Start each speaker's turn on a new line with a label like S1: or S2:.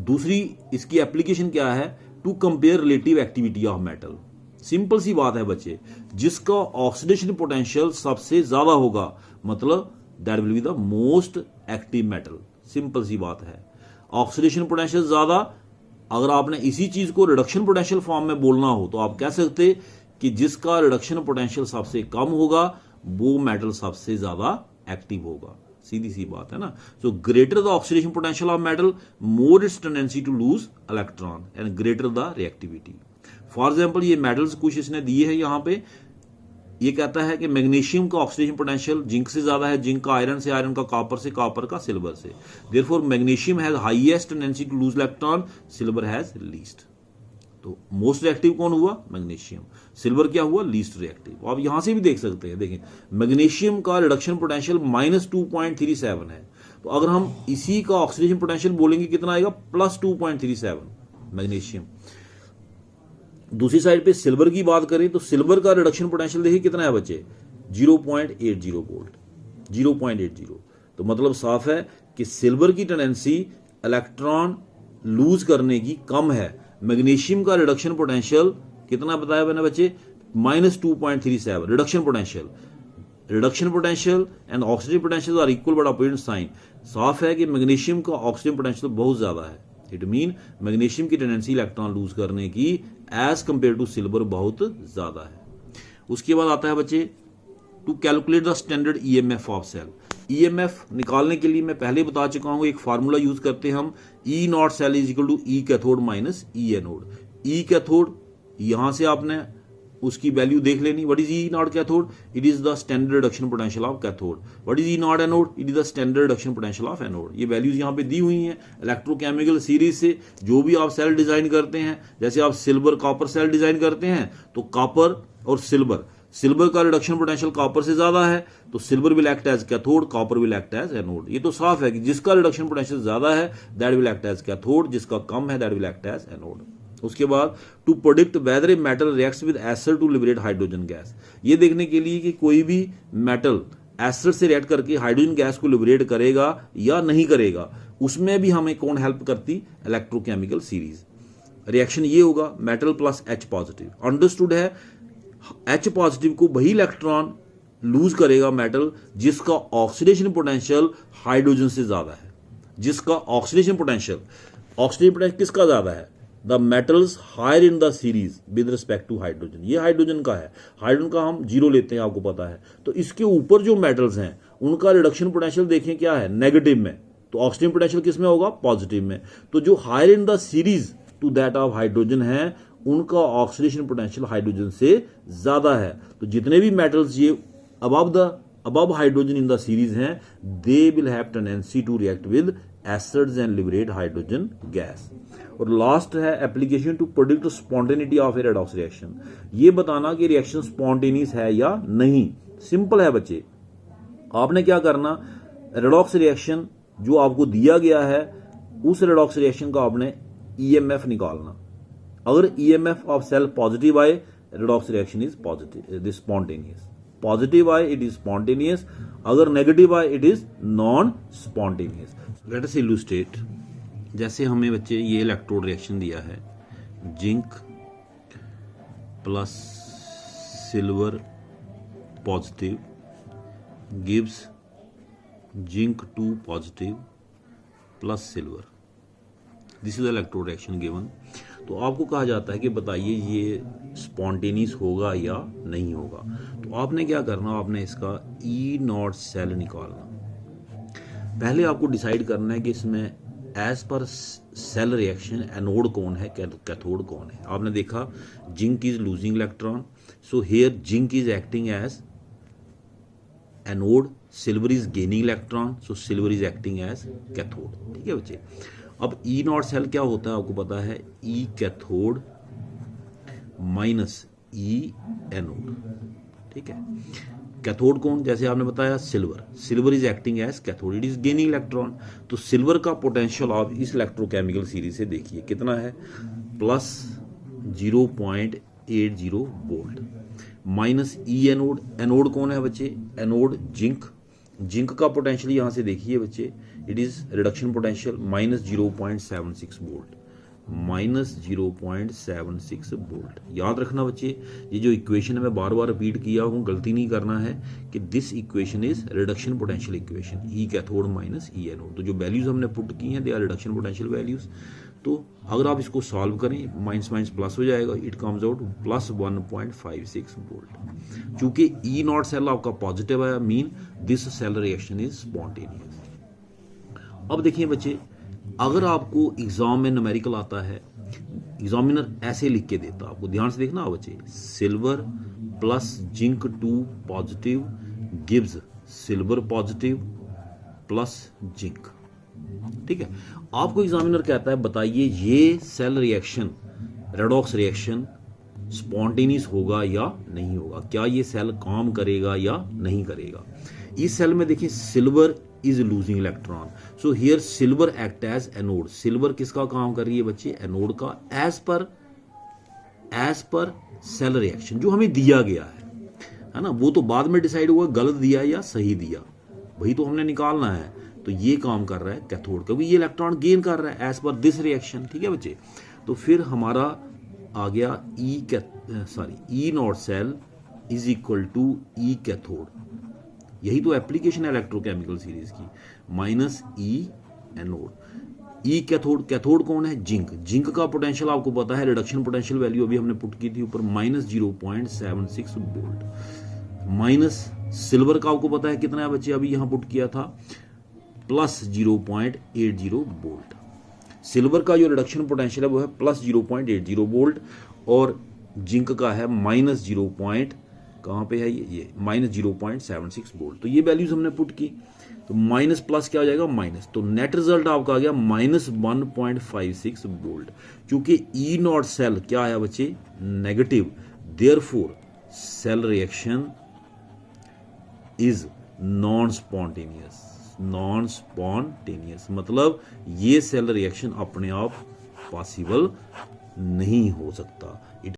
S1: दूसरी इसकी एप्लीकेशन क्या है, to compare relative activity of metal. Simple सी बात है बच्चे, जिसका ऑक्सीडेशन पोटेंशियल सबसे ज्यादा होगा मतलब that will be the most active metal. Simple सी बात है, ऑक्सीडेशन पोटेंशियल ज्यादा, अगर आपने इसी चीज को रिडक्शन पोटेंशियल फॉर्म में बोलना हो तो आप कह सकते कि जिसका रिडक्शन पोटेंशियल सबसे कम होगा वो मेटल सबसे ज्यादा एक्टिव होगा। सीधी सी बात है ना। So greater the oxidation potential of metal, more its tendency to lose electron and greater the reactivity. For example ये मेटल्स कुछ इसने दिए हैं यहां पे, ये कहता है कि मैग्नीशियम का ऑक्सीडेशन पोटेंशियल जिंक से ज्यादा है, जिंक का आयरन से, आयरन का कॉपर से, कॉपर का सिल्वर से। Therefore magnesium has highest tendency to lose electron, silver has least. तो मोस्ट रिएक्टिव कौन हुआ, मैग्नीशियम। सिल्वर क्या हुआ, लीस्ट रिएक्टिव। आप यहां से भी देख सकते हैं, देखें मैग्नीशियम का रिडक्शन पोटेंशियल -2.37 है, तो अगर हम इसी का ऑक्सीडेशन पोटेंशियल बोलेंगे कितना आएगा, +2.37 मैग्नीशियम। दूसरी साइड पे सिल्वर की बात करें तो सिल्वर का रिडक्शन पोटेंशियल देखिए कितना है बच्चे, 0.80 वोल्ट, 0.80। तो मतलब साफ है कि सिल्वर की टेंडेंसी इलेक्ट्रॉन लूज करने की कम है। मैग्नीशियम का रिडक्शन पोटेंशियल कितना बताया मैंने बच्चे, -2.37 reduction potential. Reduction potential and oxidation potential are equal but opposite sign. साफ है कि मैग्नीशियम का ऑक्सीडेशन पोटेंशियल बहुत ज्यादा है। इट मीन मैग्नीशियम की टेंडेंसी इलेक्ट्रॉन लूज करने की एज कंपेयर टू सिल्वर बहुत ज्यादा है। उसके बाद आता है बच्चे to calculate the standard EMF of cell. EMF निकालने के लिए मैं पहले बता चुका हूं, एक फार्मूला यूज करते हैं हम, E not cell is equal to E cathode minus E anode. E cathode यहां से आपने उसकी वैल्यू देख लेनी, what is E not cathode, it is the standard reduction potential of cathode. What is E not anode, it is the standard reduction potential of anode. ये values यहां पे दी हुई हैं इलेक्ट्रोकेमिकल सीरीज से। जो भी आप सेल डिजाइन करते हैं, जैसे आप सिल्वर कॉपर सेल डिजाइन करते हैं तो कॉपर और सिल्वर का रिडक्शन पोटेंशियल कॉपर से ज्यादा है तो silver will act as cathode, copper will act as anode. ये तो साफ है कि जिसका रिडक्शन पोटेंशियल ज्यादा है that will act as cathode, जिसका कम है that will act as anode. उसके बाद to predict whether a metal reacts with acid to liberate hydrogen gas. ये देखने के लिए कि कोई भी मेटल एसिड से रिएक्ट करके हाइड्रोजन गैस को लिबरेट करेगा या नहीं करेगा, उसमें भी हमें कौन हेल्प करती, इलेक्ट्रोकेमिकल सीरीज। रिएक्शन ये होगा metal plus H positive. Understood है, H पॉजिटिव को वही इलेक्ट्रॉन लूज करेगा मेटल जिसका ऑक्सीडेशन पोटेंशियल हाइड्रोजन से ज्यादा है। जिसका ऑक्सीडेशन पोटेंशियल किसका ज्यादा है, the metals higher in the series with respect to hydrogen. ये हाइड्रोजन का है, हाइड्रोजन का हम 0 लेते हैं, आपको पता है। तो इसके ऊपर जो मेटल्स हैं उनका रिडक्शन पोटेंशियल देखें क्या है, नेगेटिव में, तो ऑक्सीजन पोटेंशियल किस में होगा, पॉजिटिव में। तो जो higher in the series to that of hydrogen है उनका ऑक्सीडेशन पोटेंशियल हाइड्रोजन से ज्यादा है। तो जितने भी मेटल्स ये above hydrogen in the series हैं they will have tendency to react with acids and liberate hydrogen gas. और लास्ट है application to predict spontaneity of a redox reaction. ये बताना कि रिएक्शन स्पॉन्टेनियस है या नहीं। सिंपल है बच्चे, आपने क्या करना, रेडॉक्स रिएक्शन जो आपको दिया गया है उस रेडॉक्स रिएक्शन का आपने ईएमएफ निकालना। अगर ईएमएफ ऑफ सेल पॉजिटिव आए, redox reaction is positive, spontaneous. Positive आए इट इज स्पॉन्टेनियस, अगर नेगेटिव आए it is non spontaneous. Let us illustrate. जैसे हमें बच्चे ये इलेक्ट्रोड रिएक्शन दिया है, zinc plus silver positive gives zinc 2 positive plus silver. This is electrode reaction given. तो आपको कहा जाता है कि बताइए ये स्पॉन्टेनियस होगा या नहीं होगा। तो आपने क्या करना, आपने इसका ई नॉट सेल निकालना। पहले आपको डिसाइड करना है कि इसमें as per cell reaction anode कौन है, कैथोड कौन है। आपने देखा zinc is losing electron, so here zinc is acting as anode, silver is gaining electron, so silver is acting as cathode. ठीक है बच्चे। अब ई नॉट सेल क्या होता है आपको पता है, E cathode minus E anode. ठीक है, कैथोड कौन, जैसे आपने बताया silver is acting as cathode, it is gaining electron. तो सिल्वर का पोटेंशियल आप इस इलेक्ट्रोकेमिकल सीरीज से देखिए कितना है, plus 0.80 volt minus E anode. Anode कौन है बच्चे, एनोड जिंक, जिंक का पोटेंशियल यहाँ से देखिए बच्चे, it is reduction potential -0.76 volt, -0.76 volt. याद रखना बच्चे, ये जो इक्वेशन है मैं बार बार रिपीट किया हूँ, गलती नहीं करना है कि this equation is reduction potential equation, E cathode minus E anode. तो जो वैल्यूज हमने पुट की हैं they are reduction potential values. तो अगर आप इसको सॉल्व करें, माइनस माइनस प्लस हो जाएगा, इट कम्स आउट +1.56 वोल्ट। चूंकि ई नॉट सेल आपका पॉजिटिव है, mean this cell reaction is spontaneous. अब देखिए बच्चे, अगर आपको एग्जाम में न्यूमेरिकल आता है, एग्जामिनर ऐसे लिख के देता, आपको ध्यान से देखना बच्चे, silver plus zinc 2 positive gives silver positive plus zinc. ठीक है, आपको एग्जामिनर कहता है बताइए ये cell reaction, redox reaction spontaneous होगा या नहीं होगा, क्या ये सेल काम करेगा या नहीं करेगा। इस सेल में देखिए silver is losing electron, so here silver act as anode. Silver किसका काम कर रही है बच्चे, एनोड का, एज पर सेल रिएक्शन जो हमें दिया गया है ना। वो तो बाद में डिसाइड होगा गलत दिया या सही दिया, वही तो हमने निकालना है। तो ये काम कर रहा है कैथोड का भी, ये इलेक्ट्रॉन गेन कर रहा है एज पर दिस रिएक्शन। ठीक है बच्चे, तो फिर हमारा आ गया E not cell is equal to E cathode. यही तो एप्लीकेशन है इलेक्ट्रोकेमिकल सीरीज की, minus E anode. E cathode, cathode कौन है, जिंक। जिंक का पोटेंशियल आपको पता है, रिडक्शन पोटेंशियल वैल्यू अभी हमने पुट की थी ऊपर, -0.76 वोल्ट। माइनस सिल्वर का आपको पता है कितना है बच्चे, अभी यहां पुट किया था +0.80 वोल्ट। सिल्वर का जो रिडक्शन पोटेंशियल है वो है +0.80 वोल्ट, और जिंक का है -0. कहाँ पे है ये -0.76 वोल्ट। तो ये वैल्यूज हमने पुट की, तो माइनस प्लस क्या हो जाएगा माइनस, तो नेट रिजल्ट आपका आ गया -1.56 वोल्ट। क्योंकि ई नॉट सेल क्या है बच्चे, negative, therefore cell reaction is non spontaneous, मतलब ये सेल रिएक्शन अपने आप पॉसिबल नहीं हो सकता।